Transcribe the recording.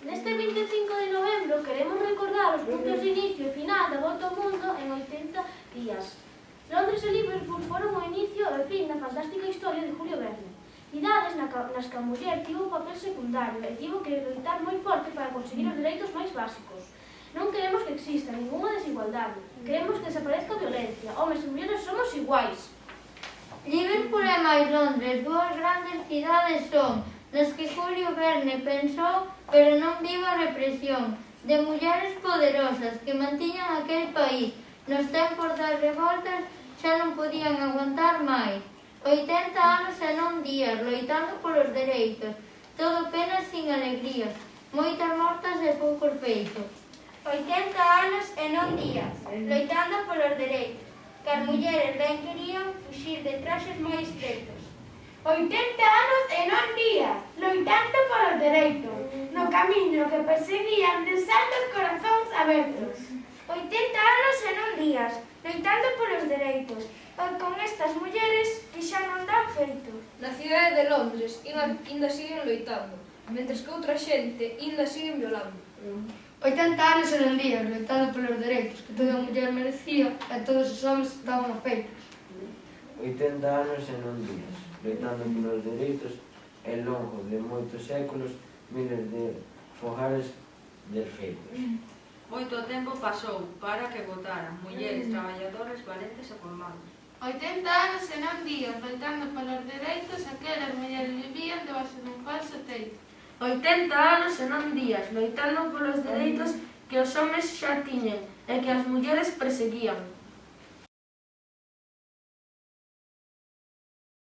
Neste 25 de novembro queremos recordar os puntos de inicio e final da Volta ao Mundo en 80 días. Londres e Liverpool foron o inicio e o fin da fantástica historia de Julio Verne. Cidades nas que a muller tivo un papel secundario e tivo que loitar moi forte para conseguir os dereitos máis básicos. Non queremos que exista ninguna desigualdade. Queremos que desaparezca a violencia. Homes e mulleres somos iguais. Liverpool e máis Londres, dúas grandes cidades son, nas que Julio Verne pensou, pero non viva a represión, de mulleres poderosas que mantiñan aquel país. Nos tempos das revoltas xa non podían aguantar máis. 80 anos e non días, loitando polos dereitos. Todo penas sin alegrías, moitas mortas e poucos feitos. 80 anos e non días, loitando polos dereitos, que as mulleres ben querían fuxir de traxes moi estreitos. 80 anos e non días, loitando polos dereitos, no camiño que perseguían deixando os corazóns abertos. 80 anos e non días, loitando polos dereitos, con estas mulleres que xa non dan feito. Na cidade de Londres ainda siguen loitando, mentres que outra xente ainda siguen violando. 80 anos e non días, loitando polos dereitos que toda muller merecía e todos os homens estaban afeitos. 80 anos e non días, loitando polos dereitos e longo de moitos séculos, miles de fogares desfeitos. Moito tempo pasou para que votaran mulleres, traballadores, valentes e formados. 80 anos e non días, loitando polos dereitos aquelas mulleres vivían debaixo dun falso teito. 80 anos e non días, loitando polos dereitos que os homes xa tiñen e que as mulleres perseguían.